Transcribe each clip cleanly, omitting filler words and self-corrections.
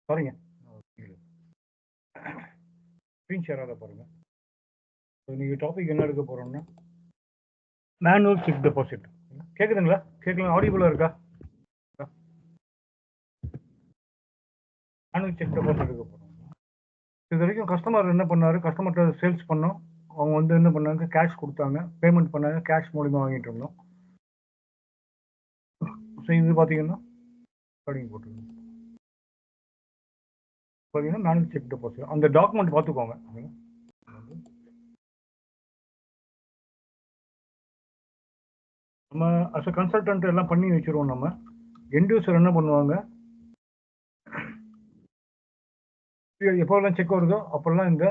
பாருங்க screen share ஆக பாருங்க. இன்னைக்கு டாபிக் என்ன எடுக்க போறோம்னா மேனுவல் செக் டெபாசிட். கேக்குதுங்களா? கேட்கலாம். ஆடிபிளா இருக்கா? மேனுவல் செக் டெபாசிட் எடுக்க போறோம். இது வரைக்கும் கஸ்டமர் என்ன பண்ணாரு, கஸ்டமர்கிட்ட சேல்ஸ் பண்ணோம். அவங்க வந்து என்ன பண்ணாங்க, கேஷ் கொடுத்தாங்க, பேமெண்ட் பண்ணாங்க, கேஷ் மூலியமா வாங்கிட்டு இருந்தோம். ஸோ இது பார்த்தீங்கன்னா ஸ்டார்டிங் போட்டுருங்க. பார்த்தீங்கன்னா மேனுவல் செக் டெபாசிட் அந்த டாக்குமெண்ட் பார்த்துக்கோங்க. நம்ம அஸ் அ கன்சல்டன்ட் எல்லாம் பண்ணி வச்சிருவோம். நம்ம எண்ட் யூசர் என்ன பண்ணுவாங்க, எப்போல்லாம் செக் வருதோ அப்போல்லாம் இந்த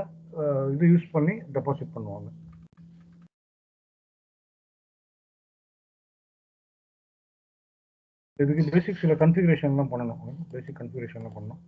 இது யூஸ் பண்ணி டெபாசிட் பண்ணுவாங்க. இதுக்கு பேசிக் சில கன்ஃபிகரேஷன்லாம் பண்ணணும். பேசிக் கன்ஃபிகரேஷன்லாம் பண்ணணும்.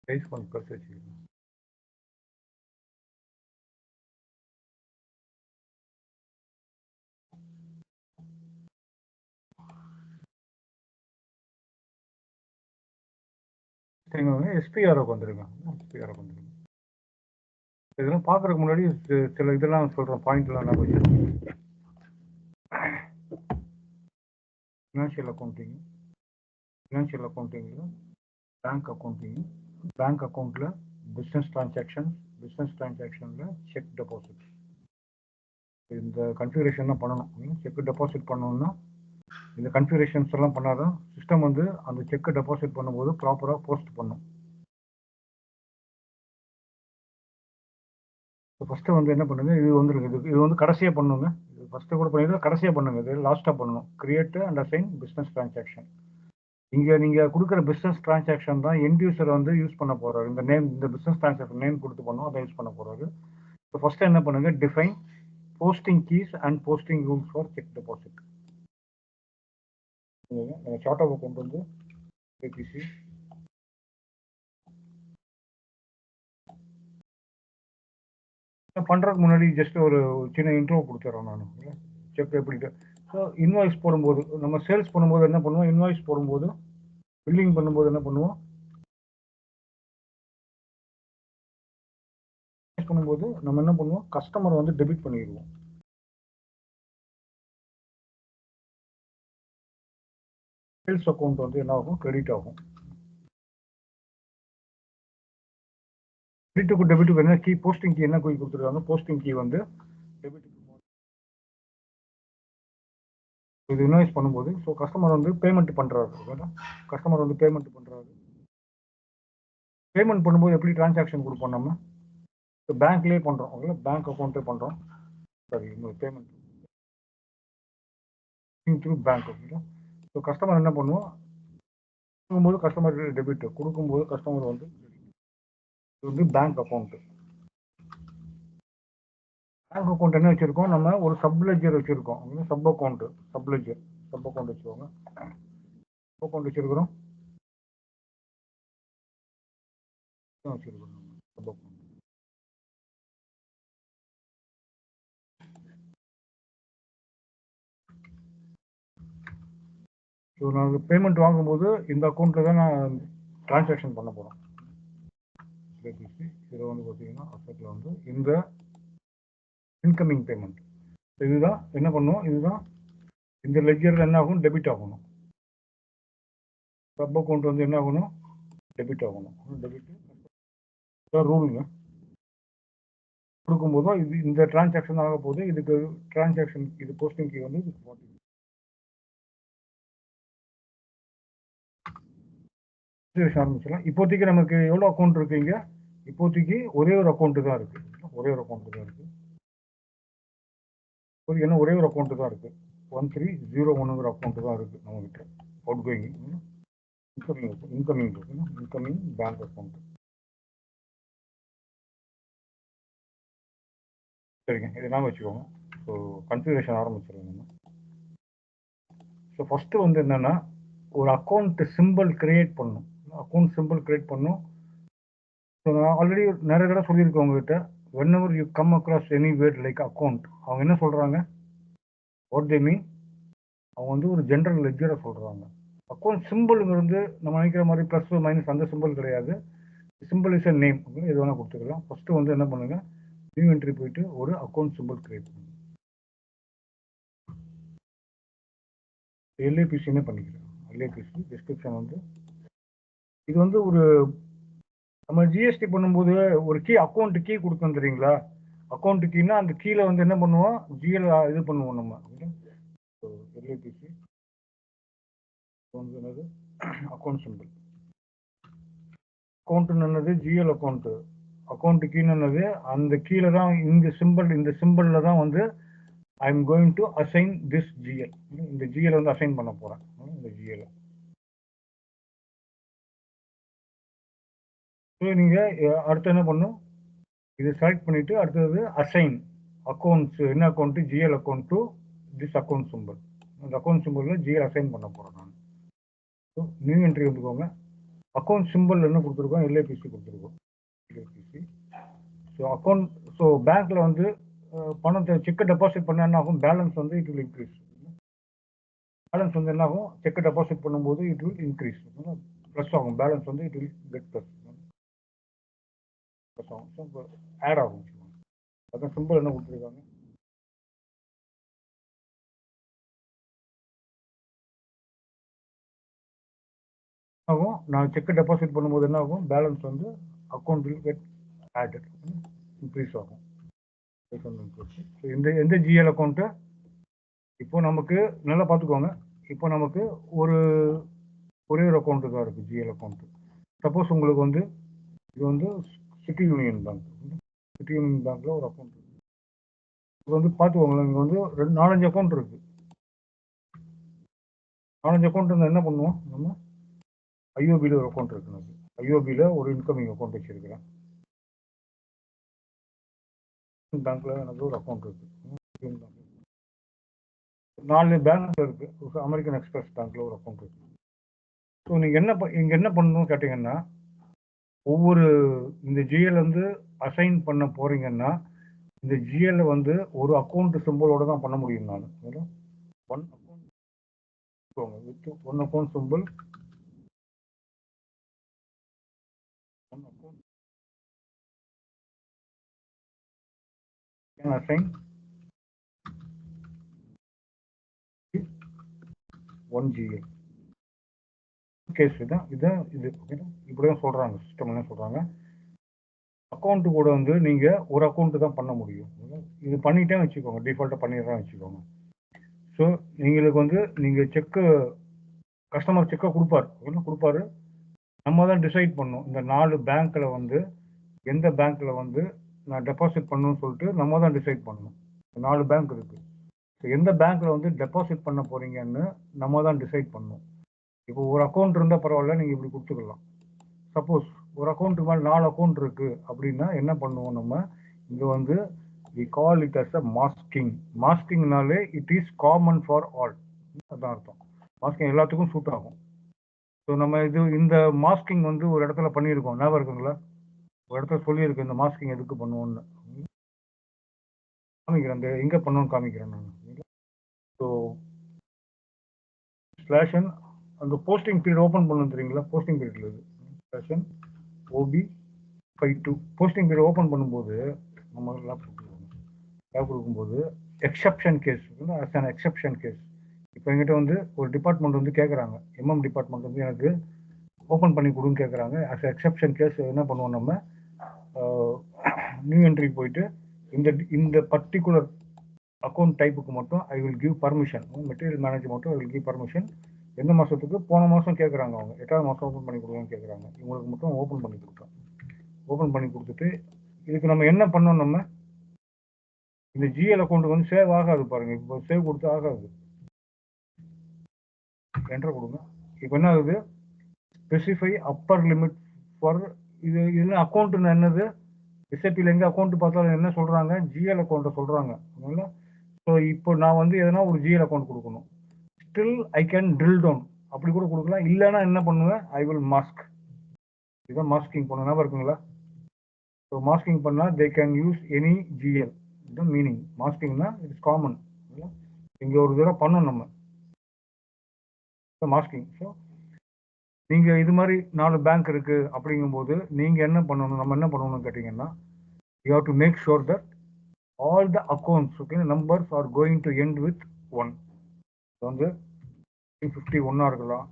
ரைஸ் பண்ணி கருத்து வச்சுக்கணும். சரிங்க, எஸ்பிஆருக்கு வந்துருங்க. எஸ்பிஆருக்கு வந்துருங்க. இதெல்லாம் பார்க்கறதுக்கு முன்னாடி சில இதெல்லாம் சொல்கிறேன், பாயிண்ட்லாம் நான் ஃபினான்ஷியல் அக்கௌண்டிங். ஃபினான்ஷியல் அக்கௌண்டிங்கில் பேங்க் அக்கௌண்டிங், பேங்க் அக்கௌண்ட்டில் பிஸ்னஸ் ட்ரான்சாக்ஷனில் செக் டெபாசிட். இந்த கன்ஃபிகரேஷன்லாம் பண்ணணும். செக் டெபாசிட் பண்ணணும்னா இந்த கன்ஃபிகரேஷன்ஸ் எல்லாம் பண்ணாதான் சிஸ்டம் வந்து அந்த செக்கை டெபாசிட் பண்ணும்போது ப்ராப்பராக போஸ்ட் பண்ணும். ஃபஸ்ட்டு வந்து என்ன பண்ணுங்க, இது வந்துருங்க, இது வந்து கடைசியாக பண்ணுங்க. இது ஃபஸ்ட்டு கூட பண்ணிடுறது, கடைசியாக பண்ணுங்க. இது லாஸ்ட்டாக பண்ணணும். Create and assign business transaction. இங்கே நீங்கள் கொடுக்குற பிஸ்னஸ் ட்ரான்சாக்ஷன் தான் எண்ட் யூசர் வந்து யூஸ் பண்ண போகிறாரு. இந்த நேம், இந்த பிஸ்னஸ் ட்ரான்சாக்ஷன் நேம் கொடுத்து பண்ணோம், அதை யூஸ் பண்ண போகிறாரு. இப்போ ஃபஸ்ட்டு என்ன பண்ணுங்க, define posting keys and posting rules for check deposit. நீங்கள் ஷார்ட்டாக கொண்டு வந்து ஏபிசி பண்ணுறதுக்கு முன்னாடி ஜஸ்ட் ஒரு சின்ன இன்ட்ரோ கொடுத்துட்றேன் நான். செக் எப்படி. ஸோ இன்வாய்ஸ் போடும்போது, நம்ம சேல்ஸ் பண்ணும்போது என்ன பண்ணுவோம், இன்வாய்ஸ் போடும்போது, பில்லிங் பண்ணும்போது என்ன பண்ணுவோம், பண்ணும்போது நம்ம என்ன பண்ணுவோம், கஸ்டமர் வந்து டெபிட் பண்ணிடுவோம். சேல்ஸ் அக்கௌண்ட் வந்து என்ன ஆகும், கிரெடிட் ஆகும். கிரெடிட்டுக்கு டெபிட்டுக்கு என்ன கீ, போஸ்டிங் கீ என்ன போய் கொடுத்துருக்காங்க, போஸ்டிங் கீ வந்து டெபிட்டுக்கு இது இன்வாய்ஸ் பண்ணும்போது. ஸோ கஸ்டமர் வந்து பேமெண்ட் பண்ணுறாரு. கஸ்டமர் வந்து பேமெண்ட் பண்ணுறாரு. பேமெண்ட் பண்ணும்போது எப்படி டிரான்சாக்ஷன் கொடுப்போம், நம்ம பேங்க்லேயே பண்ணுறோம், பேங்க் அக்கௌண்ட்டே பண்ணுறோம். சரி, பேமெண்ட் த்ரூ பேங்க். ஓகேங்களா. ஸோ கஸ்டமர் என்ன பண்ணுவோம், கொடுக்கும்போது கஸ்டமர் டெபிட், கொடுக்கும்போது கஸ்டமர் வந்து இது வந்து பேங்க் அக்கௌண்ட்டு. பேங்க் அக்கௌண்ட் என்ன வச்சிருக்கோம், நம்ம ஒரு சப்லெஜர் வச்சிருக்கோம். சப் அக்கௌண்ட், சப்லெஜர், சப் அக்கௌண்ட் வச்சுக்கோங்க. சப் அக்கௌண்ட் வச்சிருக்கிறோம், வச்சிருக்கிறோம் சப் அக்கௌண்ட். ஸோ நாங்கள் பேமெண்ட் வாங்கும்போது இந்த அக்கௌண்ட்டில் தான் நான் டிரான்சாக்ஷன் பண்ண போகிறோம். இதை வந்து பார்த்தீங்கன்னா அசெட்டில் வந்து இந்த இன்கமிங் பேமெண்ட் இதுதான் என்ன பண்ணுவோம், இதுதான் இந்த லெஜரில் என்ன ஆகும், டெபிட் ஆகணும். சப் அக்கௌண்ட் வந்து என்ன ஆகணும், டெபிட் ஆகணும். டெபிட் ரூலுங்க. கொடுக்கும்போது இது இந்த டிரான்சாக்ஷன் ஆக போது, இதுக்கு டிரான்சாக்ஷன் இது போஸ்டிங் கீ வந்து இதுக்கு 40 ஆரம்பிச்சலாம். இப்போதைக்கு நமக்கு எவ்வளோ அக்கௌண்ட் இருக்குங்க, இப்போதைக்கு ஒரே ஒரு அக்கௌண்ட் தான் இருக்கு. ஒரே ஒரு அக்கௌண்ட் தான் இருக்கு. இப்போதைக்கு என்ன ஒரே ஒரு அக்கௌண்ட் தான் இருக்கு. 1301 அக்கௌண்ட் தான் இருக்கு நம்ம கிட்ட. Out going, incoming bank account. சரிங்க, இதெல்லாம் வச்சுக்கோங்க. ஸோ கன்ஃபிகரேஷன் ஆரம்பிச்சிருங்க நம்ம. ஸோ ஃபஸ்ட்டு வந்து என்னென்னா, ஒரு அக்கௌண்ட் சிம்பிள் கிரியேட் பண்ணணும். அக்கௌண்ட் சிம்பிள் கிரியேட் பண்ணணும். ஸோ நான் ஆல்ரெடி நிறைய தடவை சொல்லியிருக்கேன் உங்ககிட்ட, whenever you come across any word like account, அவங்க என்ன சொல்கிறாங்க, வாட் தே மீன், அவங்க வந்து ஒரு ஜென்ரல் லெட்ஜரை சொல்கிறாங்க. அக்கௌண்ட் சிம்பிளுங்கிறது நம்ம நினைக்கிற மாதிரி ப்ளஸ் மைனஸ் அந்த சிம்பிள் கிடையாது. சிம்பிள் இஸ் a நேம், எது வேணால் கொடுத்துக்கலாம். ஃபஸ்ட்டு வந்து என்ன பண்ணுங்கள், நியூ என்ட்ரி போயிட்டு ஒரு அக்கௌண்ட் சிம்பிள் கிரியேட் பண்ணுங்க. எல்ஏபிசின்னே பண்ணிக்கிறேன். எல்ஏபிசி டிஸ்கிரிப்ஷன் வந்து இது வந்து ஒரு நம்ம ஜிஎஸ்டி பண்ணும்போது ஒரு கீ அக்கௌண்ட் கீ கொடுத்தோம் தெரியுங்களா, அக்கௌண்ட் கீனா அந்த கீழே வந்து என்ன பண்ணுவோம், ஜிஎல் இது பண்ணுவோம் நம்ம. எல்ஏபிசி வந்து என்னது, அக்கௌண்ட் சிம்பிள். அக்கௌண்ட்னு என்னது, ஜிஎல் அக்கௌண்ட். அக்கௌண்ட் கீன்னு என்னது, அந்த கீழே தான் இந்த சிம்பிளில் தான் வந்து ஐ am going to assign this GL. இந்த ஜிஎல் வந்து அசைன் பண்ண போகிறேன். இந்த ஜிஎல் நீங்கள் அடுத்து என்ன பண்ணும், இது செலக்ட் பண்ணிவிட்டு அடுத்தது அசைன் அக்கௌண்ட்ஸ். என்ன account, GL account to this account simple. அந்த அக்கௌண்ட் சிம்பிளில் ஜிஎல் அசைன் பண்ண போகிறேன் நான். ஸோ நியூ என்ட்ரி வந்துக்கோங்க. அக்கௌண்ட் சிம்பிள் என்ன கொடுத்துருக்கோம், எல்ஏபிசி கொடுத்துருக்கோம். எல்ஏபிசி. ஸோ அக்கௌண்ட், ஸோ பேங்க்கில் வந்து பணத்தை செக்கை டெபாசிட் பண்ண என்ன ஆகும், பேலன்ஸ் வந்து இட் வில் இன்க்ரீஸ். பேலன்ஸ் வந்து என்ன ஆகும், செக்கை டெபாசிட் பண்ணும்போது இட் வில் இன்க்ரீஸ், ப்ளஸ் ஆகும். பேலன்ஸ் வந்து இட் வில் கெட் ப்ளஸ் ஆகும். ஸோ இப்போ ஆட் ஆகும். அதான் சிம்பிள் என்ன கொடுத்துருக்காங்க. ஆகும், நான் செக்கை டெபாசிட் பண்ணும்போது என்ன ஆகும், பேலன்ஸ் வந்து account will get added, increase ஆகும். இந்த எந்த ஜிஎல் அக்கௌண்ட்டு இப்போ நமக்கு நல்லா பார்த்துக்கோங்க. இப்போ நமக்கு ஒரே ஒரு அக்கௌண்ட்டு தான் இருக்குது, ஜிஎல் அக்கௌண்ட்டு. சப்போஸ் உங்களுக்கு வந்து இது வந்து city union bank, city union பேங்க்ல ஒரு அக்கௌண்ட் இருக்கு. இது வந்து பார்த்துக்கோங்க, இங்கே வந்து 4-5 அக்கௌண்ட் இருக்கு. 4-5 அக்கௌண்ட் இருந்தால் என்ன பண்ணுவோம், நம்ம ஐஓபியில் ஒரு அக்கௌண்ட் இருக்கு. எனக்கு ஐஓபியில் ஒரு இன்கமிங் அக்கௌண்ட் வச்சிருக்கிறேன். பேங்க்ல எனக்கு ஒரு அக்கௌண்ட் இருக்கு. 4 பேங்க்ல இருக்கு. அமெரிக்கன் எக்ஸ்பிரஸ் பேங்க்ல ஒரு அக்கௌண்ட் இருக்கு. ஸோ நீங்கள் இங்கே என்ன பண்ணணும்னு கேட்டிங்கன்னா, ஒவ்வொரு இந்த ஜிஎல் வந்து அசைன் பண்ண போறீங்கன்னா, இந்த ஜிஎல் வந்து ஒரு அக்கௌண்ட் சிம்பிளோட தான் பண்ண முடியும். நான் one account with one account simple, one account can assign one GL. Case தான் இதுதான். இது இப்படிதான் சொல்றாங்க, சிஸ்டம் என்ன சொல்றாங்க, அக்கௌண்ட் கூட வந்து நீங்க ஒரு அக்கௌண்ட் தான் பண்ண முடியும். இது பண்ணிட்டே வச்சுக்கோங்க, டிஃபால்ட்டா பண்ணிடுறேன் வச்சுக்கோங்க. ஸோ நீங்களுக்கு வந்து நீங்க செக்கு, கஸ்டமர் செக்கை கொடுப்பாரு, நம்ம தான் டிசைட் பண்ணணும். இந்த 4 பேங்க்ல வந்து எந்த பேங்க்ல வந்து நான் டெபாசிட் பண்ணணும்னு சொல்லிட்டு நம்ம தான் டிசைட் பண்ணணும். 4 பேங்க் இருக்கு. எந்த பேங்க்ல வந்து டெபாசிட் பண்ண போறீங்கன்னு நம்ம தான் டிசைட் பண்ணணும். இப்போ ஒரு அக்கௌண்ட் இருந்தால் பரவாயில்ல, நீங்க இப்படி கொடுத்துக்கலாம். சப்போஸ் ஒரு அக்கௌண்ட்டுக்கு மேலே 4 அக்கௌண்ட் இருக்கு அப்படின்னா என்ன பண்ணுவோம், நம்ம இங்க வந்து we call it as a masking. மாஸ்கிங்னாலே it is common for all, அதான் அர்த்தம். மாஸ்கிங் எல்லாத்துக்கும் சூட் ஆகும். ஸோ நம்ம இந்த மாஸ்கிங் வந்து ஒரு இடத்துல பண்ணியிருக்கோம், ஞாபகம் இருக்குங்களா, ஒரு இடத்துல சொல்லியிருக்கேன் இந்த மாஸ்கிங் எதுக்கு பண்ணுவோம்னு. காமிக்கிறேன், அந்த எங்க பண்ணுவோம்னு காமிக்கிறேன் நான். ஸோ ஸ்லாஷன் அந்த போஸ்டிங் பீரியட் ஓப்பன் பண்ணணும் தெரியுங்களா, போஸ்டிங் பீரியட்ல இது ஸ்லாஷன் ஓபி 52 போஸ்டிங் பீரியட் ஓப்பன் பண்ணும்போது நம்ம லேப் கொடுக்கும்போது எக்ஸப்ஷன் கேஸ், எக்ஸப்ஷன் கேஸ். இப்போ எங்கிட்ட வந்து ஒரு டிபார்ட்மெண்ட் வந்து கேட்குறாங்க, எம்எம் டிபார்ட்மெண்ட் வந்து எனக்கு ஓப்பன் பண்ணி கொடுன்னு கேட்குறாங்க. அஸ் எக்ஸப்ஷன் கேஸ் என்ன பண்ணுவோம், நம்ம நியூ என்ட்ரி போயிட்டு இந்த பர்டிகுலர் அக்கௌண்ட் டைப்புக்கு மட்டும் I will give permission, material manager மட்டும் ஐ வில் கிவ் பர்மிஷன். எந்த மாதத்துக்கு, போன மாதம் கேட்குறாங்க அவங்க, 8ஆவது மாதம் ஓப்பன் பண்ணி கொடுங்கன்னு கேட்குறாங்க. இவங்களுக்கு மட்டும் ஓப்பன் பண்ணி கொடுத்தோம். ஓப்பன் பண்ணி கொடுத்துட்டு இதுக்கு நம்ம என்ன பண்ணோம், நம்ம இந்த ஜிஎல் அக்கௌண்ட் வந்து சேவ் ஆகாது பாருங்க. இப்போ சேவ் கொடுத்து ஆகாது, என்டர் கொடுங்க. இப்போ என்ன ஆகுது, ஸ்பெசிஃபை அப்பர் லிமிட் ஃபார் இது. இதில் அக்கௌண்ட்னு என்னது, எஸ்ஏபியில் எங்கே அக்கௌண்ட் பார்த்தாலும் என்ன சொல்கிறாங்க, ஜிஎல் அக்கௌண்ட்டை சொல்கிறாங்க. அதனால ஸோ இப்போ நான் வந்து எதனா ஒரு ஜிஎல் அக்கௌண்ட் கொடுக்கணும். Still I can drill down, அப்படி கூட கொடுக்கலாம். இல்லைன்னா என்ன பண்ணுவேன், ஐ வில் மாஸ்க். இதுதான் மாஸ்கிங் பண்ண ஞாபகம் இருக்குங்களா? ஸோ மாஸ்கிங் பண்ணால் they can use any GL. இதுதான் மீனிங். மாஸ்கிங்னா இட்ஸ் காமன். இங்கே ஒரு தடவை பண்ணோம் நம்ம மாஸ்கிங். ஸோ நீங்கள் இது மாதிரி 4 பேங்க் இருக்குது அப்படிங்கும்போது நீங்கள் என்ன பண்ணணும், நம்ம என்ன பண்ணணும்னு கேட்டிங்கன்னா, you have to make sure that all the accounts okay numbers are going to end with 1. வந்து 51 இருக்கலாம்,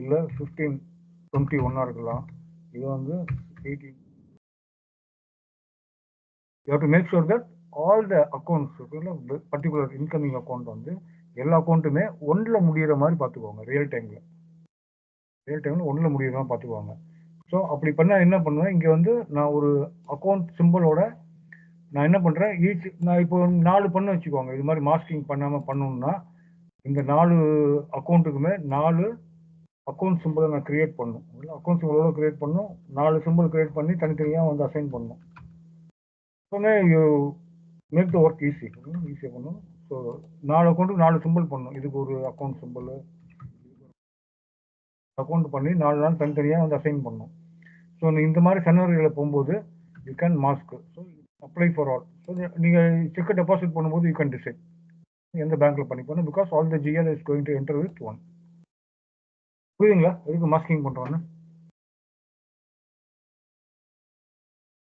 இல்லை 1521 இருக்கலாம், இது வந்து 18. You have to make sure that all the accounts particular incoming account வந்து எல்லா அக்கௌண்ட்டுமே 1ல் முடிகிற மாதிரி பார்த்துக்கோங்க. ரியல் டைமில் 1ல் முடிகிற மாதிரி பார்த்துக்குவாங்க. ஸோ அப்படி பண்ணால் என்ன பண்ணுவேன், இங்கே வந்து நான் ஒரு அக்கௌண்ட் சிம்பிளோட நான் என்ன பண்ணுறேன், நான் இப்போ 4 பண்ண வச்சுக்கோங்க. இது மாதிரி மாஸ்கிங் பண்ணாமல் பண்ணணும்னா இந்த 4 அக்கௌண்ட்டுக்குமே 4 அக்கௌண்ட் சிம்பிளை நான் கிரியேட் பண்ணணும். அக்கௌண்ட் சிம்பிளோட கிரியேட் பண்ணணும். 4 சிம்பிள் கிரியேட் பண்ணி தனித்தனியாக வந்து அசைன் பண்ணணும். சொன்னே யூ மேக் த ஒர்க் ஈஸியாக பண்ணணும். ஸோ 4 அக்கௌண்ட்டுக்கு 4 சிம்பிள் பண்ணணும். இதுக்கு ஒரு அக்கௌண்ட் சிம்பிள் அக்கௌண்ட் பண்ணி 4 நாள் தனித்தனியாக வந்து அசைன் பண்ணணும். ஸோ இந்த மாதிரி செனரியோவில் போகும்போது you can mask. So apply for all. So நீங்கள் செக்கை டெபாசிட் பண்ணும்போது யூ கேன் டிசைட் எந்த பேங்க்கில் பண்ணிக்கணும். Because all the GL is going to enter with 1. புரியுதுங்களா எதுக்கு மாஸ்கிங் பண்ணுறோன்னு?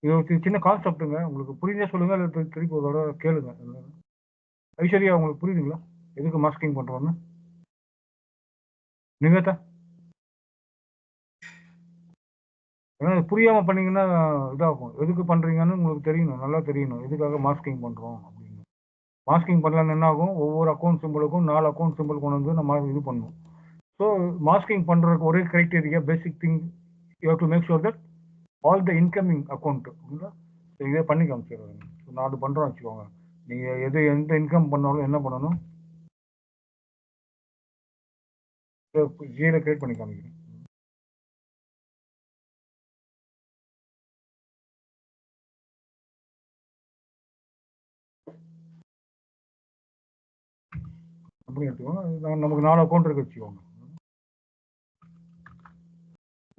இது ஒரு சின்ன கான்செப்ட்டுங்க. உங்களுக்கு புரியுதா சொல்லுங்கள், இல்லை திருப்பி ஒரு தடவை கேளுங்க. ஐஸ்வர்யா உங்களுக்கு புரியுதுங்களா எதுக்கு மாஸ்கிங் பண்ணுறோன்னு? நிவேதா, ஏன்னா புரியாமல் பண்ணீங்கன்னா இதாகும். எதுக்கு பண்ணுறீங்கன்னு உங்களுக்கு தெரியணும், நல்லா தெரியணும் எதுக்காக மாஸ்கிங் பண்ணுறோம் அப்படின்னு. மாஸ்கிங் பண்ணலன்னு என்ன ஆகும், ஒவ்வொரு அக்கௌண்ட் சிம்பிளுக்கும் 4 அக்கௌண்ட் சிம்பிள் கொண்டு வந்து நம்ம இது பண்ணணும். ஸோ மாஸ்கிங் பண்ணுறதுக்கு ஒரே criteria, basic thing, you have to make sure that all the incoming account இதே பண்ணி காமிச்சிடுறாங்க. 4 பண்ணுறோம் வச்சுக்கோங்க. நீங்கள் எந்த இன்கம் பண்ணாலும் என்ன பண்ணணும், ஜியில் கிரியேட் பண்ணி காமிக்கிறேன். அப்படி எடுத்துக்கோங்க. நமக்கு 4 அக்கௌண்ட் இருக்கு வச்சுக்கோங்க.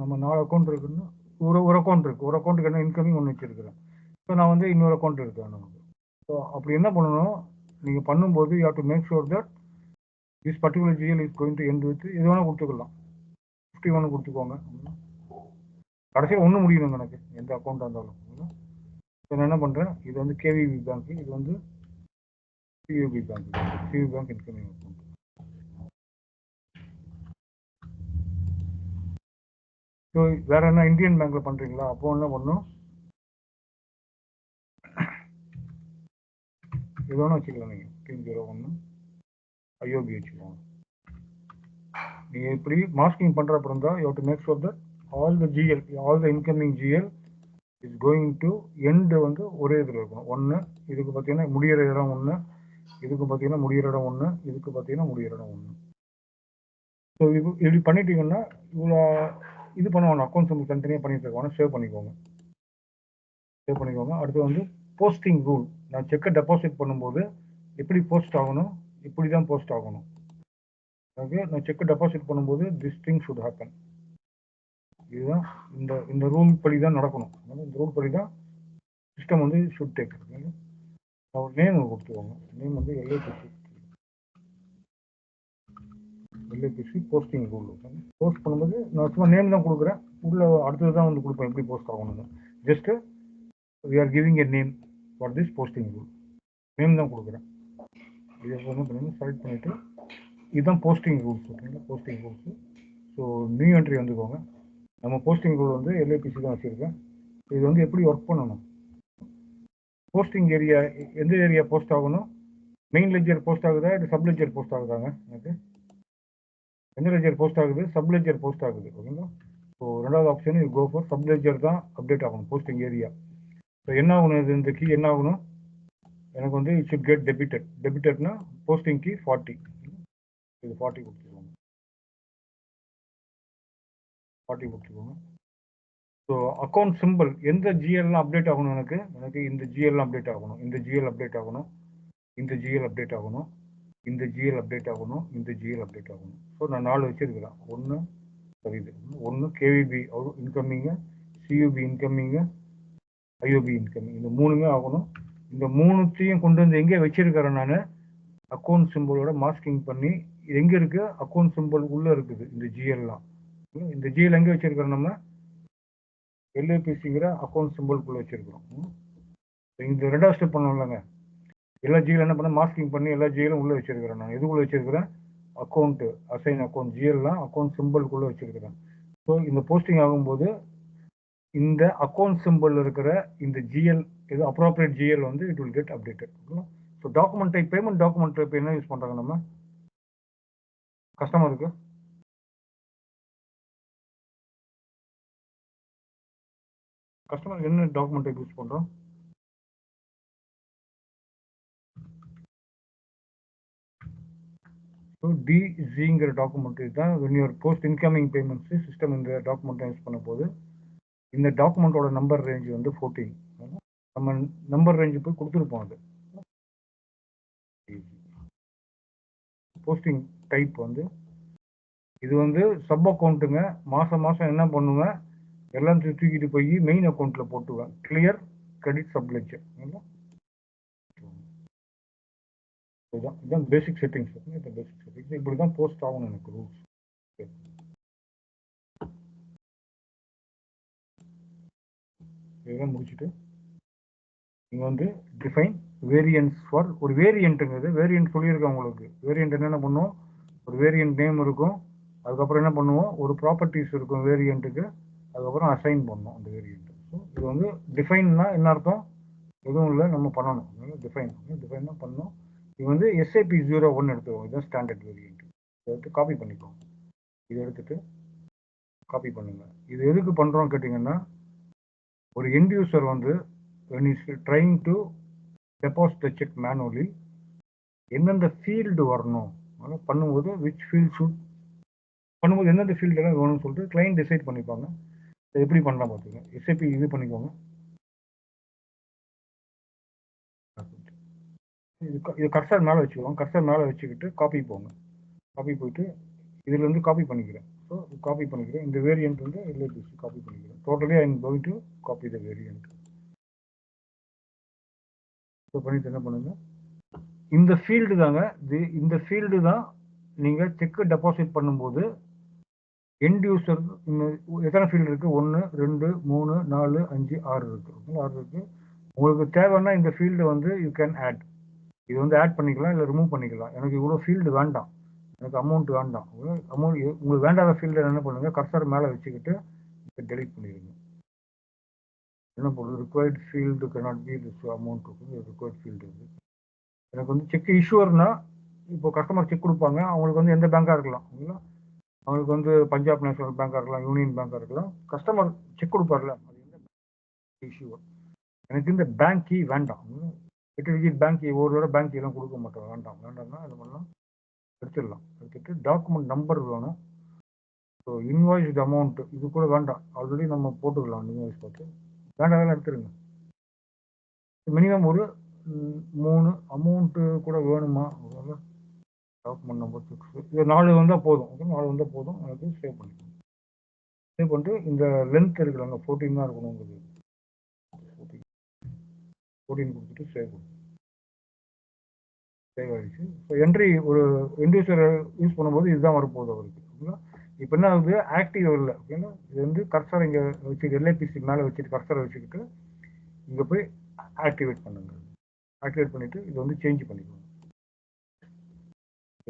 நம்ம 4 அக்கௌண்ட் இருக்குன்னா ஒரு அக்கௌண்ட் இருக்குது. ஒரு அக்கௌண்ட்டுக்கு என்ன இன்கமிங் ஒன்று வச்சுருக்கிறேன். ஸோ நான் வந்து இன்னொரு அக்கௌண்ட் இருக்கேன் நமக்கு. ஸோ அப்படி என்ன பண்ணணும், நீங்கள் பண்ணும்போது you have to make sure that this particular GL is going to end with இது வேணால் கொடுத்துக்கலாம். 51 கொடுத்துக்கோங்க. கடைசியில் 1 முடியணும் எனக்கு எந்த அக்கௌண்ட்டாக இருந்தாலும். நான் என்ன பண்ணுறேன், இது வந்து கேவிபி பேங்க், இது வந்து சியூபி bank. சியூபி bank incoming account. So வேற என்ன இந்தியன் பேங்க்ல பண்ணுறீங்களா, அப்போ என்ன பண்ணணும், இது வேணா வச்சுக்கலாம். நீங்கள் 301 ஐஓபி வச்சுக்கோங்க. நீங்கள் இப்படி மாஸ்கிங் பண்ணுறப்ப இருந்தால் you have to make sure that all the GL, all the incoming GL is going to end வந்து ஒரே இதில் இருக்கணும். 1 இதுக்கு பார்த்தீங்கன்னா முடிகிற இடம் 1, இதுக்கு பார்த்தீங்கன்னா முடிகிற இடம் 1, இதுக்கு பார்த்தீங்கன்னா முடிகிற இடம் 1. ஸோ இப்படி பண்ணிட்டீங்கன்னா இவ்வளோ இது பண்ணுவாங்க. அக்கௌண்ட் சிம்பிள் தனித்தனியாக பண்ணிட்டு இருக்காங்க. சேவ் பண்ணிக்கோங்க. அடுத்து வந்து போஸ்டிங் ரூல். நான் செக்கை டெபாசிட் பண்ணும்போது எப்படி போஸ்ட் ஆகணும், இப்படி தான் போஸ்ட் ஆகணும். ஓகே, நான் செக்கை டெபாசிட் பண்ணும்போது திஸ் திங் ஷுட் ஹேப்பன். இதுதான் இந்த ரூல் படி தான் நடக்கணும். இந்த ரூல் படி தான் சிஸ்டம் வந்து ஷுட் டேக். ஒரு நேம் கொடுத்துருவாங்க. நேம் வந்து எல்ஐபிசி போஸ்டிங் ரூல். போஸ்ட் பண்ணும்போது நான் சும்மா நேம் தான் கொடுக்குறேன். உள்ள அடுத்தது தான் வந்து கொடுப்பேன் எப்படி போஸ்ட் ஆகணும்னு. Just we are giving a name for this posting rule. Name தான் கொடுக்குறேன். இதை என்ன பண்ணுங்க, செலக்ட் பண்ணிவிட்டு இதுதான் போஸ்டிங் ரூல்ஸ். ஓகேங்களா, posting rules. So new entry வந்துக்கோங்க. நம்ம போஸ்டிங் ரூல் வந்து எல்ஐபிசி தான் வச்சுருக்கேன். இது வந்து எப்படி ஒர்க் பண்ணணும், போஸ்டிங் ஏரியா எந்த ஏரியா போஸ்ட் ஆகணும், மெயின் லெஜர் போஸ்ட் ஆகுதா இல்லை சப் லெஜர் போஸ்ட் ஆகுதாங்க, எனக்கு எந்த லெஜர் போஸ்ட் ஆகுது, சப் லெஜர் போஸ்ட் ஆகுது. ஓகேங்களா, ஸோ ரெண்டாவது ஆப்ஷன் இது கோ ஃபார் சப் லெஜர் தான் அப்டேட் ஆகணும் போஸ்டிங் ஏரியா. ஸோ என்ன ஆகணும், இது இந்த கீ என்ன ஆகணும், எனக்கு வந்து இட் ஷுட் கெட் டெபிட்டட்னா போஸ்டிங் கீ 40. இது 40 கொடுத்துக்கோங்க. ஸோ அக்கௌண்ட் சிம்பிள் எந்த ஜிஎல்லாம் அப்டேட் ஆகணும் எனக்கு இந்த ஜிஎல்லாம் அப்டேட் ஆகணும், இந்த ஜிஎல் அப்டேட் ஆகணும், இந்த ஜிஎல் அப்டேட் ஆகணும், இந்த ஜிஎல் அப்டேட் ஆகணும், இந்த ஜிஎல் அப்டேட் ஆகணும். ஸோ நான் 4 வச்சிருக்கிறேன். ஒன்று KVP incoming, சியூபி incoming, IOB incoming, இந்த 3மே ஆகணும். இந்த 3த்தையும் கொண்டு வந்து எங்கே வச்சிருக்கிறேன் நான் அக்கௌண்ட் சிம்பிளோட மாஸ்கிங் பண்ணி. இது எங்கே இருக்கு? அக்கௌண்ட் சிம்பிள் உள்ள இருக்குது இந்த ஜிஎல்லாம். இந்த ஜிஎல் எங்கே வச்சிருக்கிறோம்? நம்ம எல்ஏபிசிங்கிற அக்கௌண்ட் சிம்பிள்குள்ள வச்சிருக்கிறோம். இந்த 2வது ஸ்டெப் பண்ணலாங்க. எல்லா ஜிஎல் என்ன பண்ண மாஸ்கிங் பண்ணி எல்லா ஜிஎலும் உள்ள வச்சிருக்கிறேன். நான் எதுக்குள்ள வச்சிருக்கிறேன்? அக்கௌண்ட் அசைன் அக்கௌண்ட் ஜிஎல்லாம் அக்கௌண்ட் சிம்பிள்குள்ள வச்சிருக்கிறேன். ஸோ இந்த போஸ்டிங் ஆகும்போது இந்த அக்கௌண்ட் சிம்பிள் இருக்கிற இந்த ஜிஎல் இது அப்ரோப்ரியேட் ஜிஎல் வந்து it will get updated. So document type payment document type என்ன யூஸ் பண்றாங்க நம்ம கஸ்டமருக்கு? கஸ்டமருக்கு என்ன டாக்குமெண்ட் டைப் யூஸ் பண்றோம்? ஸோ டிஜிங்கிற டாக்குமெண்ட் தான் when you post incoming payments system இந்த டாக்குமெண்ட் யூஸ் பண்ண போது இந்த டாக்குமெண்ட்டோட நம்பர் ரேஞ்ச் வந்து 14. நம்ம நம்பர் ரேஞ்சு போய் கொடுத்துருப்போம். அது போஸ்டிங் டைப் வந்து இது வந்து சப் அக்கௌண்ட்டுங்க. மாதம் மாதம் என்ன பண்ணுவேன்? எல்லாம் தூக்கிட்டு போய் மெயின் அக்கௌண்ட்ல போட்டுவேன். Clear credit சப்லெட்ஜர். இதுதான் பேசிக் செட்டிங்ஸ். இந்த பேசிக் செட்டிங்ஸ் இப்படி தான் போஸ்ட் ஆகணும் எனக்கு ரூல்ஸ். இதெல்லாம் முடிச்சுட்டு இங்கே வந்து டிஃபைன் வேரியன்ஸ் ஃபார் ஒரு வேரியண்ட்டுங்கிறது வேரியன்ட் சொல்லியிருக்கேன் உங்களுக்கு. வேரியன்ட் என்னென்ன பண்ணுவோம்? ஒரு வேரியன்ட் நேம் இருக்கும், அதுக்கப்புறம் என்ன பண்ணுவோம்? ஒரு ப்ராப்பர்ட்டிஸ் இருக்கும் வேரியண்ட்டுக்கு, அதுக்கப்புறம் அசைன் பண்ணணும் அந்த வேரியண்ட். ஸோ இது வந்து டிஃபைன்னா என்ன அர்த்தம்? எதுவும் இல்லை, நம்ம பண்ணணும். டிஃபைன் தான் பண்ணணும். இது வந்து SAP 01 எடுத்துக்கோங்க. இதுதான் ஸ்டாண்டர்ட் வேரியன்ட். இதை எடுத்து காப்பி பண்ணிக்கோங்க. இதை எடுத்துட்டு காப்பி பண்ணுங்க. இது எதுக்கு பண்றோம் கேட்டீங்கன்னா, ஒரு எண்ட் யூசர் வந்து when is trying to deposit the check manually எந்தெந்த ஃபீல்டு வரணும் பண்ணும்போது which field should பண்ணும்போது எந்தெந்த ஃபீல்டு எல்லாம் வேணும்னு சொல்லிட்டு கிளைண்ட் டிசைட் பண்ணிப்பாங்க. எப்படி பண்ணலாம் பார்த்துங்க. SAP இது பண்ணிக்கோங்க. இது கர்சர் மேலே வச்சுக்கோங்க. கர்சர் மேலே வச்சுக்கிட்டு காப்பி போங்க. காப்பி போயிட்டு இதுல இருந்து காப்பி பண்ணிக்கிறேன். ஸோ காப்பி பண்ணிக்கிறேன். இந்த வேரியன்ட் வந்து LAPC காப்பி பண்ணிக்கிறேன். Totally I am going to copy the variant. So பண்ணிட்டு என்ன பண்ணுங்க, இந்த ஃபீல்டு தாங்க இந்த ஃபீல்டு தான் நீங்க செக் டெபாசிட் பண்ணும்போது எண்ட் யூசர் எத்தனை ஃபீல்டு இருக்கு? 1 2 3 4 5 6 இருக்கு. 6 இருக்கு. உங்களுக்கு தேவைன்னா இந்த ஃபீல்டு வந்து யூ கேன் ஆட். இது வந்து ஆட் பண்ணிக்கலாம், இல்லை ரிமூவ் பண்ணிக்கலாம். எனக்கு இவ்வளோ ஃபீல்டு வேண்டாம், எனக்கு அமௌண்ட் வேண்டாம். அமௌண்ட் உங்களுக்கு வேண்டாத ஃபீல்டு என்ன பண்ணுங்க, கர்சர் மேலே வச்சுக்கிட்டு டெலிட் பண்ணிடுங்க. என்ன பண்ணுறது? Required field cannot be this amount இருக்குது. ரிக்வயர்ட் ஃபீல்டு இருக்குது. எனக்கு வந்து செக் இஷ்யூர்னா இப்போ கஸ்டமர் செக் கொடுப்பாங்க. அவங்களுக்கு வந்து எந்த பேங்காக இருக்கலாம், அவங்களுக்கு வந்து பஞ்சாப் நேஷனல் பேங்காக இருக்கலாம், யூனியன் பேங்காக இருக்கலாம். கஸ்டமர் செக் கொடுப்பார்ல, அது எந்த இஷ்யூவர். எனக்கு இந்த பேங்க் கீ வேண்டாம். 8 டிஜிட் பேங்க் கீ ஒரு தடவை பேங்க் கீலாம் கொடுக்க மாட்டோம். வேண்டாம்னா இது பண்ணலாம், எடுத்துடலாம். எடுத்துட்டு டாக்குமெண்ட் நம்பர் வேணும். ஸோ இன்வாய்ஸ்டு அமௌண்ட் இது கூட வேண்டாம், ஆல்ரெடி நம்ம போட்டுக்கலாம். இன்வாய்ஸ் பார்த்து வேண்டாம் எடுத்துருங்க. மினிமம் ஒரு 3 அமௌண்ட்டு கூட வேணுமா? டாக்குமெண்ட் நம்பர் 6 இது 4 வந்தால் போதும். 4 வந்தால் போதும். எனக்கு சேவ் பண்ணிக்கணும். சேவ் பண்ணிட்டு இந்த லென்த் இருக்கிறாங்க 14 தான் இருக்கணுங்கிறது. 14 கொடுத்துட்டு சேவ் பண்ணும். சேவ் ஆகிடுச்சு. ஸோ என்ட்ரி ஒரு இண்டிவிஜுவல் யூஸ் பண்ணும்போது இதுதான் வரப்போகுது அவருக்கு. இப்போ என்ன ஆகுது? ஆக்டிவ் இல்லை. ஓகேங்களா? இது வந்து கர்சர் இங்கே வச்சு LAPC மேலே வச்சுட்டு கர்சரை வச்சுக்கிட்டு இங்கே போய் ஆக்டிவேட் பண்ணுங்க. ஆக்டிவேட் பண்ணிவிட்டு இதை வந்து சேஞ்ச் பண்ணிக்கணும்.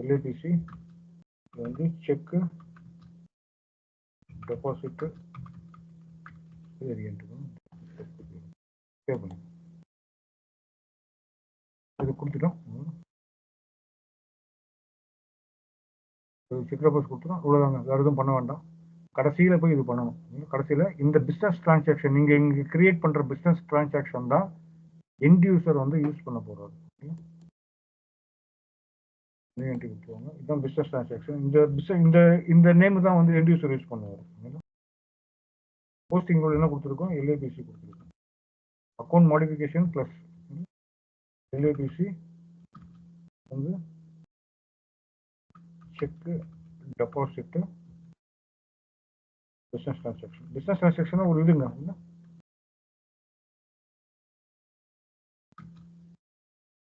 LAPC இது வந்து செக்கு டெபாசிட்டு வேரியன்ட் சேவ் பண்ணி இது கொடுத்துட்டோம். செக் டெபாசிட் கொடுத்துட்டோம். இவ்வளோதாங்க, வேறு எதுவும் பண்ண வேண்டாம். கடைசியில் போய் இது பண்ணணும். கடைசியில் இந்த பிஸ்னஸ் டிரான்சாக்ஷன் நீங்கள் இங்கே கிரியேட் பண்ணுற பிஸ்னஸ் டிரான்சாக்ஷன் தான் எண்ட் யூசர் வந்து யூஸ் பண்ண போகிறாரு. இதுதான் பிஸ்னஸ் டிரான்சாக்ஷன். இந்த நேம் தான் வந்து எண்ட் யூசர் யூஸ் பண்ணுவார். போஸ்டிங் ரோல் என்ன கொடுத்துருக்கோம், எல்ஏபிசி கொடுத்துருக்கோம். அக்கௌண்ட் மாடிஃபிகேஷன் ப்ளஸ் எல்ஏபிசி வந்து cheque deposit business transaction. Business transaction ஒரு இதுங்க,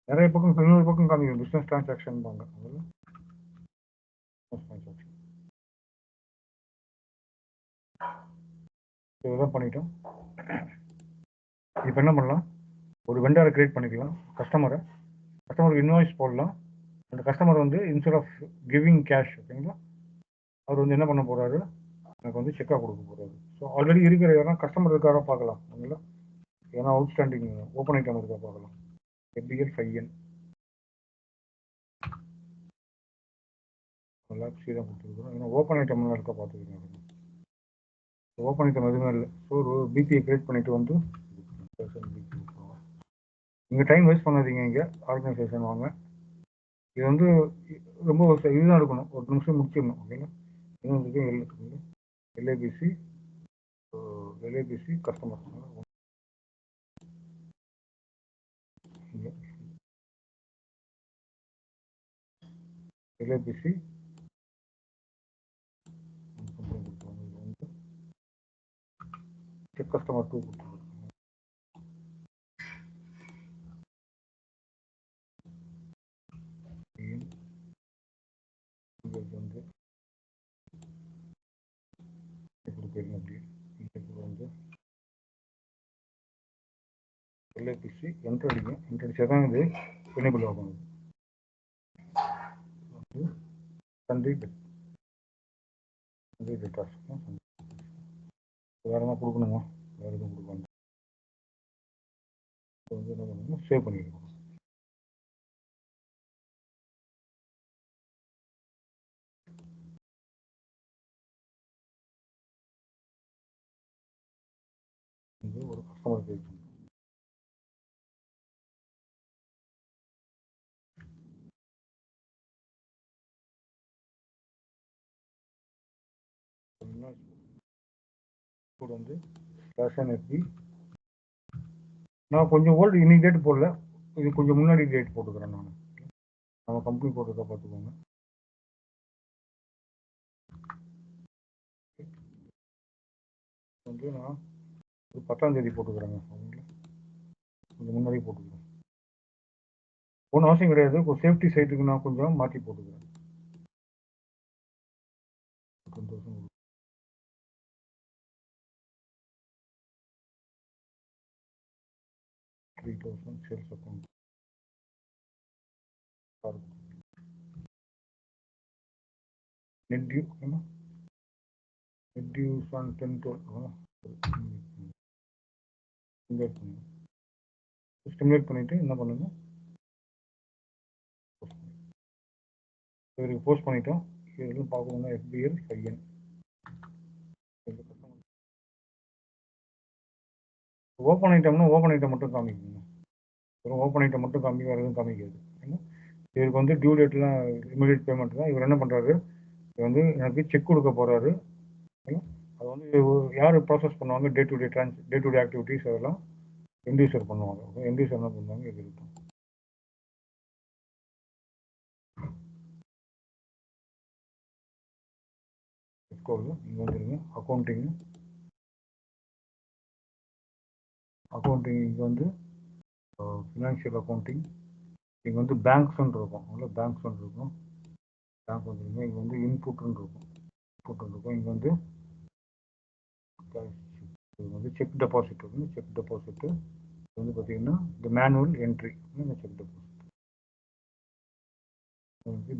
நிறைய பக்கம் இன்னொரு பக்கம் காமிக்கும் பிஸ்னஸ் டிரான்சாக்ஷன் பாங்க. இதுதான் பண்ணிட்டோம். இப்போ என்ன பண்ணலாம், ஒரு வெண்டரை கிரியேட் பண்ணிக்கலாம். கஸ்டமருக்கு இன்வாய்ஸ் போடலாம். அந்த கஸ்டமர் வந்து இன்ஸ்டெட் ஆஃப் கிவிங் கேஷ், ஓகேங்களா, அவர் வந்து என்ன பண்ண போறாரு, எனக்கு வந்து செக்காக கொடுக்க போறாரு. ஸோ ஆல்ரெடி இருக்கிற யாரும் கஸ்டமர் இருக்காரோ பார்க்கலாம், ஓகேங்களா. ஏன்னா அவுட்ஸ்டாண்டிங் ஓப்பன் ஐட்டம் இருக்கா பார்க்கலாம். FBL 5N லாக்ஸி தான் கொடுத்துருக்குறோம். ஏன்னா ஓப்பன் ஐட்டம் இருக்கா பார்த்துக்கிறேன். ஓப்பன் ஐட்டம் எதுவுமே இல்லை. ஸோ ஒரு பிபிஐ கிரியேட் பண்ணிட்டு வந்து நீங்கள் டைம் வேஸ்ட் பண்ணாதீங்க. இங்கே ஆர்கனைசேஷன் வாங்க. இது வந்து ரொம்ப இதுதான் இருக்கணும், ஒரு நிமிஷம் முடிச்சிடணும், ஓகேங்களா. இன்னும் எல்ஏபிசி கஸ்டமர் எல்ஏபிசி செக் கஸ்டமர் 2 கொடுத்துருக்கோம். வந்து வந்து எல்ஐபிசி என்ட்ரு அடிங்க. என்ட்ரு அடிச்சா தான் இது எனேபிள் ஆகும். சண்டே டேட்டாஸ் வேறு என்ன கொடுக்கணுமா, வேறு எதுவும் கொடுக்கணும். வந்து என்ன பண்ணணும், சேவ் பண்ணிடுவோம். இது ஒரு கஸ்டமர் பேஜ். வந்து ஃபேஷன் FB நான் கொஞ்சம் ஓல்டு இன்னைக்கு டேட் போடல, இது கொஞ்சம் முன்னாடி டேட் போட்டுக்கிறேன். நான் நம்ம கம்பெனி போட்டுருக்கா பார்த்துக்கோங்க. வந்து நான் ஒரு 10ஆம் தேதி போட்டுக்கிறேங்க. கொஞ்சம் முன்னாடி போட்டுக்கிறேன். ஒன்றும் அவசியம் கிடையாது. ஒரு சேஃப்டி சைட்டுக்கு நான் கொஞ்சம் மாற்றி போட்டுக்கிறேன். 3000 sales account net due net dues on 10 stimulate பண்ணிட்டு என்ன பண்ணுங்க, இவருக்கு போஸ்ட் பண்ணிட்டோம். இதெல்லாம் பார்க்கணும்னா FBL 5N ஓப்பன் ஐட்டம்னா ஓப்பன் ஐட்டம் மட்டும் காமிக்கணும். வெறும் ஓப்பன் ஐட்டம் மட்டும் காமிக்க, வேறு எதுவும் காமிக்காது. இவருக்கு வந்து டியூ டேட்லாம் இமீடியட் பேமெண்ட் தான். இவர் என்ன பண்ணுறாரு, வந்து எனக்கு செக் கொடுக்க போகிறாரு. அது வந்து யார் ப்ராசஸ் பண்ணுவாங்க, டே டு டே ஆக்டிவிட்டிஸ் அதெல்லாம் என்டியூசர் பண்ணுவாங்க. என்டியூசர் என்ன பண்ணுவாங்க, இது இருக்கும். இங்கே வந்துருங்க, அக்கௌண்டிங் இங்கே வந்து ஃபினான்ஷியல் அக்கௌண்டிங். இங்கே வந்து பேங்க்ஸ்ன்னு இருக்கும், அதில் பேங்க்ஸ்ன்னு இருக்கும். பேங்க் வந்துருங்க. இங்கே வந்து இன்புட்ன்னு இருக்கும். இங்கே வந்து செக் டெபாசிட் இருக்கும். செக் டெபாசிட்டு வந்து பார்த்தீங்கன்னா இந்த manual entry cheque deposit.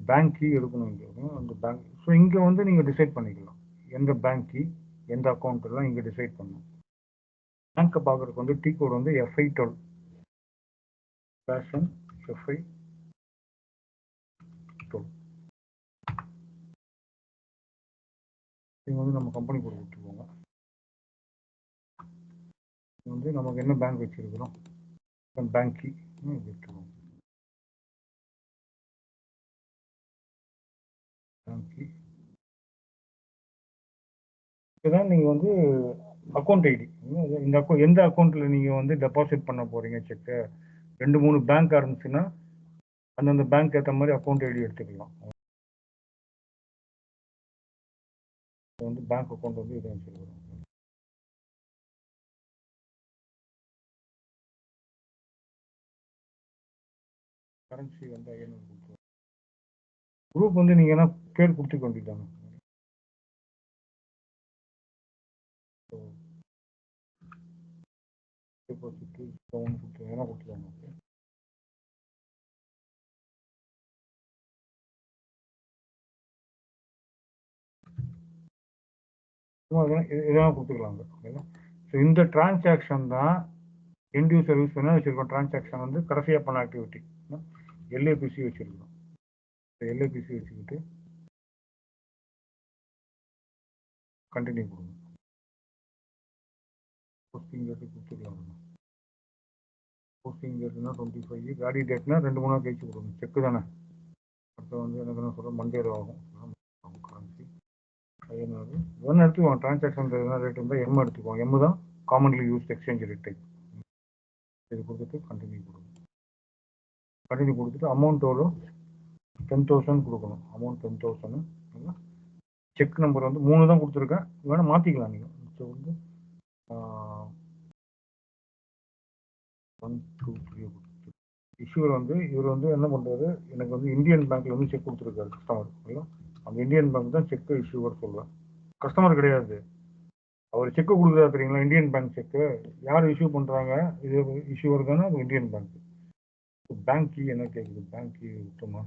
Bank key எடுக்கணும் இங்கே, அந்த பேங்க். ஸோ இங்கே வந்து நீங்கள் டிசைட் பண்ணிக்கலாம் எந்த பேங்க் கீ, எந்த அக்கௌண்ட் எல்லாம் இங்கே டிசைட் பண்ணணும். பேங்க்கை பார்க்குறதுக்கு வந்து T கோட் வந்து FI12 ஃபேஷன் FI12. நீங்கள் வந்து நம்ம கம்பெனி கோட் விட்டுருவோங்க. வந்து நமக்கு என்ன பேங்க் வச்சுருக்கிறோம், பேங்க் கீ விட்டுருவோம். பேங்க் கீ இதுதான் நீங்கள் வந்து அக்கௌண்ட் ஐடி. இந்த எந்த அக்கௌண்ட்டில் நீங்கள் வந்து டெபாசிட் பண்ண போகிறீங்க செக்கு, 2-3 பேங்க் இருந்துச்சுன்னா அந்தந்த பேங்க் ஏற்ற மாதிரி அக்கௌண்ட் ஐடி எடுத்துக்கலாம். வந்து பேங்க் அக்கௌண்ட் வந்து இதை வச்சுருக்கோம். கரன்சி வந்து 500 கொடுத்துருவோம். குரூப் வந்து நீங்கள் என்ன பேர் கொடுத்துக்க வேண்டியதாங்க. டெபாசிட்டு என்ன கொடுத்துருவாங்க. இதெல்லாம் கொடுத்துக்கலாங்க. ஓகேங்களா. ஸோ இந்த டிரான்சாக்ஷன் தான் என்டியூ சர்வீஸ் என்ன வச்சுருக்கோம். டிரான்சாக்ஷன் வந்து கடைசியாக பண்ண ஆக்டிவிட்டி எல்ஏபிசி வச்சுருக்கோம். எல்ஏபிசி வச்சுக்கிட்டு கண்டினியூ கொடுங்க. போஸ்டிங் டேட்டு கொடுத்துக்கலாம். போஸ்டிங் டேட்னா 25, காடி டேட்னா 2-3 நாள் கழிச்சு கொடுங்க. செக்கு தானே. அடுத்து வந்து எனக்கு என்ன சொல்கிறேன், மண்டேல ஆகும். கரன்சி 500 ஒன்று எடுத்துக்குவோம். டிரான்சாக்ஷன் ரேட் இருந்தால் எம் எடுத்துக்குவோம். எம் தான் commonly used exchange rate type. இது கொடுத்துட்டு கண்டினியூ கொடுங்க. கண்டினியூ கொடுத்துட்டு அமௌண்ட் எவ்வளோ 10,000 கொடுக்கணும். அமௌண்ட் 10,000. செக் நம்பர் வந்து 3 தான் கொடுத்துருக்கேன், வேணால் மாற்றிக்கலாம் நீங்கள். ஸோ வந்து 1 2 3 கொடுத்து இஷ்யூர் வந்து இவர் வந்து என்ன பண்ணுறாரு, எனக்கு வந்து இந்தியன் பேங்க்ல வந்து செக் கொடுத்துருக்காரு கஸ்டமர். ஓகேங்களா. அந்த இந்தியன் பேங்க் தான் செக்கு இஷ்யூவர் சொல்லுவேன், கஸ்டமர் கிடையாது. அவர் செக்கு கொடுக்குறாரு தெரியுங்களா, இந்தியன் பேங்க் செக்கு. யார் இஷ்யூ பண்ணுறாங்க, இது இஷ்யூவர் தானே, அது இந்தியன் பேங்க். பேங்க் கீ என்ன கேட்குது, பேங்க் கீ விட்டுமா.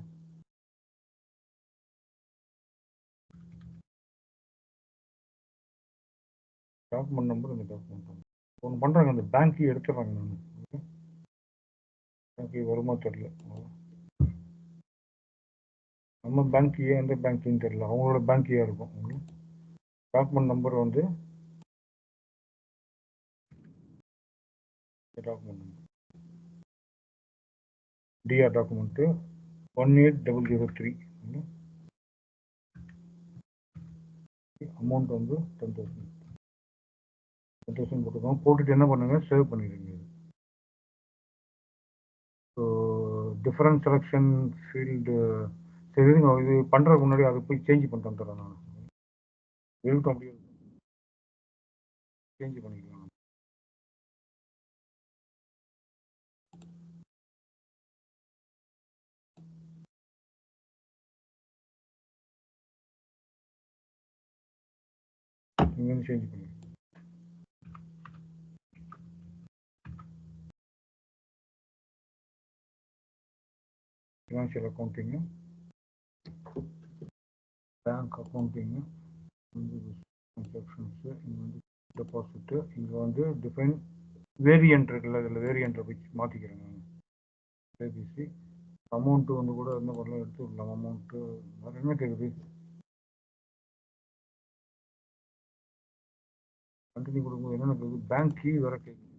டாக்குமெண்ட் நம்பர், இந்த டாக்குமெண்ட் ஒன்று பண்ணுறாங்க, அந்த பேங்க் கீ எடுத்துடுறாங்க. நான் பேங்க் கீ வருமா தெரியல. நம்ம பேங்க் கீ எந்த பேங்க் கீன்னு தெரியல, அவங்களோட பேங்க் கீயாக இருக்கும். டாக்குமெண்ட் நம்பர் வந்து document number DR document 18003. Amount வந்து 10,000 போட்டுக்கோங்க. போட்டுட்டு என்ன பண்ணுங்க, சேவ் பண்ணிடுங்க. ஸோ டிஃபரன்ஸ் செலெக்ஷன் ஃபீல்டு சரிங்க. இது பண்ணுறதுக்கு முன்னாடி அதை போய் சேஞ்ச் பண்ணிட்டு வந்துடுறேன் நான். இருக்கட்டும், அப்படியே சேஞ்ச் பண்ணிக்கலாம். நீங்கள் வந்து சேஞ்ச் பண்ணிக்கலாம். Financial accounting, bank accounting, transactions, இங்கே வந்து டெபாசிட்டு, இங்கே வந்து டிஃபைன் வேரியன்ட் இருக்குல்ல, இதில் வேரியண்ட்டை வச்சு மாற்றிக்கிறேன் நான். ஏபிசி அமௌண்ட்டு வந்து கூட என்ன பண்ணலாம், எடுத்து விடலாம். அமௌண்ட்டு வேறு என்ன கேட்குது, கண்டினியூ கொடுக்கும்போது என்னென்ன கேட்குது, பேங்க் கீ வேறு கேட்குது.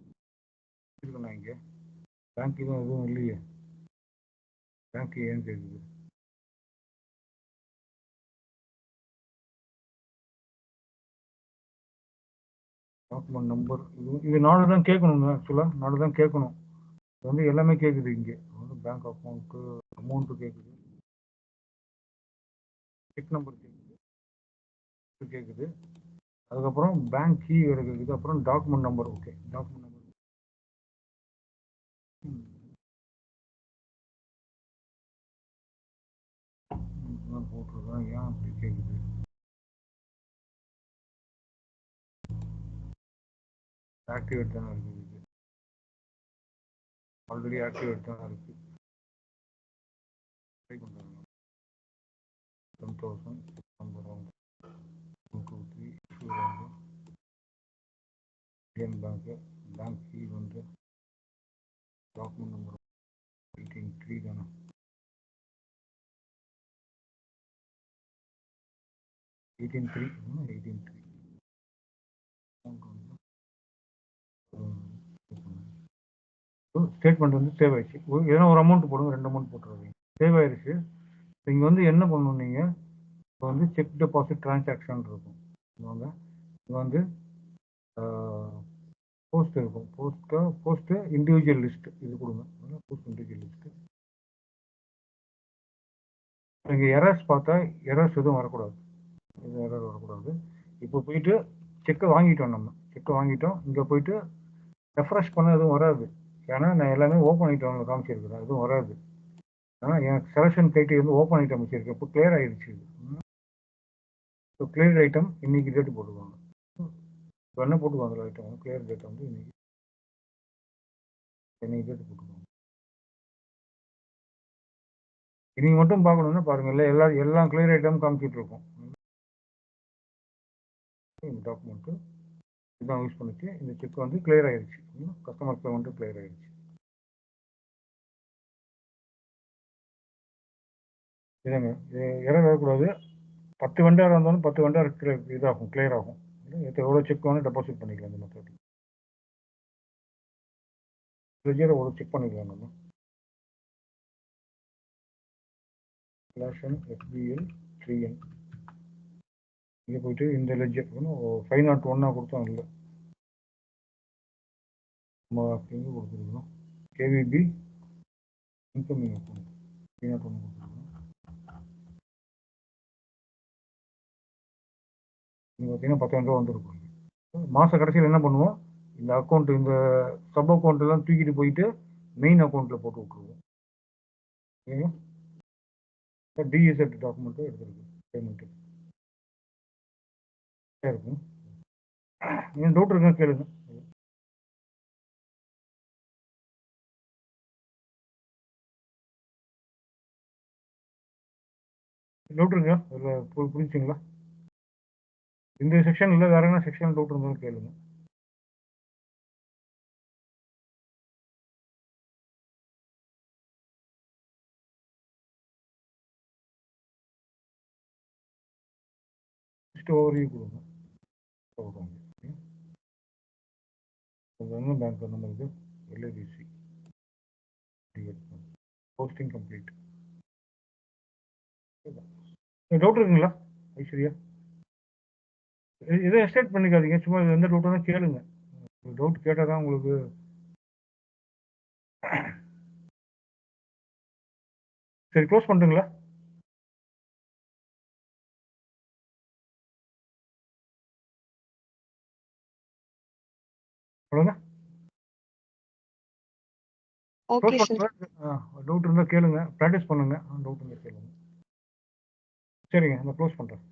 இருக்குண்ணா இங்கே பேங்க் கீ தான் எதுவும் இல்லையே. பேங்க் கீ ஏன்னு கேட்குது. டாக்குமெண்ட் நம்பர் இது 4 தான் கேட்கணுங்க. ஆக்சுவலாக 4 தான் கேட்கணும். இது வந்து எல்லாமே கேட்குது இங்கே. வந்து பேங்க் அக்கௌண்ட்டு, அமௌண்ட்டு கேட்குது, செக் நம்பர் கேட்குது, அதுக்கப்புறம் பேங்க் கீ வேறு கேட்குது, அப்புறம் document number. Okay, document number போட்டிருக்கேன். ஏன் அப்படி கேட்குது, ஆக்டிவேட் தானே இருக்குது, இது ஆல்ரெடி ஆக்டிவேட் தானே இருக்குது. ட்ரை பண்ணுறாங்க. 10,000 நம்பர் 1 2 3 இஷ்யூ வந்து இந்தியன் பேங்க்கு. பேங்க் கீ வந்து டாக்குமெண்ட் நம்பர் 18-3 தானே. 18-3 18-3 ஸ்டேட்மெண்ட் வந்து சேவ் ஆயிடுச்சு. எதனா ஒரு அமௌண்ட் போடுங்க, 2 அமௌண்ட் போட்டுருவீங்க. சேவ் ஆயிடுச்சு. இங்கே வந்து என்ன பண்ணணும், நீங்கள் இப்போ வந்து செக் டெபாசிட் டிரான்சாக்ஷன் இருக்கும். இங்கே வந்து போஸ்ட் இருக்கும். போஸ்ட்டு இண்டிவிஜுவல் லிஸ்ட் இது கொடுங்க. Post individual list. இங்கே எரர்ஸ் பார்த்தா எரர்ஸ் எதுவும் வரக்கூடாது. இது எரர் வரக்கூடாது. இப்போ போயிட்டு செக்கை வாங்கிட்டோம். நம்ம செக்கை வாங்கிட்டோம். இங்கே போயிட்டு ரெஃப்ரெஷ் பண்ண எதுவும் வராது. ஏன்னா நான் எல்லாமே ஓப்பன் ஐட்டம் காமிச்சிருக்கிறேன். எதுவும் வராது. ஆனால் எனக்கு செலெக்ஷன் கைட்டு வந்து ஓப்பன் ஐட்டம் வச்சிருக்கேன். இப்போ கிளியர் ஆயிடுச்சு. இப்போ கிளியர் ஐட்டம் இன்னைக்கு டேட்டு போட்டுக்குவாங்க. இப்போ என்ன போட்டுக்குவாங்க ஐட்டம் கிளியர் டேட்டை வந்து இன்னைக்கு டேட்டு போட்டுக்குவாங்க. இன்னைக்கு மட்டும் பார்க்கணும்னா பாருங்க. இல்லை எல்லாம் கிளியர் ஐட்டம் காமிச்சிட்டு இருக்கோம். இந்த டாக்குமெண்ட்டு இதுதான் யூஸ் பண்ணிச்சு. இந்த செக் வந்து கிளியர் ஆயிடுச்சு. கஸ்டமர் பேமெண்ட்டு கிளியர் ஆயிடுச்சு. இதுங்க எரர் வரக்கூடாது. 10 வெண்டார் இருந்தாலும் 10 வெண்டார் இதாகும், கிளியர் ஆகும். எவ்வளோ செக் வேணும் டெபாசிட் பண்ணிக்கலாம். இந்த மெத்தட் லெஜர் எவ்வளோ செக் பண்ணிக்கலாம் நம்ம. ஃபிளாஷன் எஸ்பிஎல் 3N இங்கே போயிட்டு இந்த லெஜர் 501 கொடுத்தோம். இல்லை நம்ம எங்கே கொடுத்துருக்கணும். கேவிபி இன்கமிங் அக்கௌண்ட் 501 கொடுத்துருக்கணும். நீங்கள் பார்த்தீங்கன்னா 10,000 ரூபா வந்துருக்கும். மாத கடைசியில் என்ன பண்ணுவோம், இந்த அக்கௌண்ட் இந்த சப் அக்கௌண்ட் எல்லாம் தூக்கிட்டு போயிட்டு மெயின் அக்கௌண்ட்டில் போட்டு விட்ருவோம். ஓகேங்க. டிஎஸ்எட் டாக்குமெண்ட்டும் எடுத்துருக்கு பேமெண்ட்டு இருக்கும். நீங்கள் டவுட் இருக்குன்னு கேளுங்க. டவுட் இருக்கா? அதில் புரிஞ்சுங்களா? இந்த செக்ஷன் இல்லை, வேற என்ன செக்ஷன் டவுட் இருந்தாலும் கேளுங்க. நெக்ஸ்ட் ஓவர்வியூ கொடுங்க. என்ன பேங்க் நம்மளுக்கு எல்ஐபிசி போஸ்டிங் கம்ப்ளீட். டவுட் இருக்குங்களா ஐஸ்வர்யா? எதுவும் எஸ்டேட் பண்ணிக்காதீங்க. சும்மா எந்த டவுட்டாக தான் கேளுங்க. டவுட் கேட்டால் தான் உங்களுக்கு. சரி க்ளோஸ் பண்ணுங்களா? அவ்வளோதான். டவுட் இருந்தால் கேளுங்க. ப்ராக்டிஸ் பண்ணுங்க. டவுட் இருந்தால் கேளுங்க. சரிங்க, நான் க்ளோஸ் பண்ணுறேன்.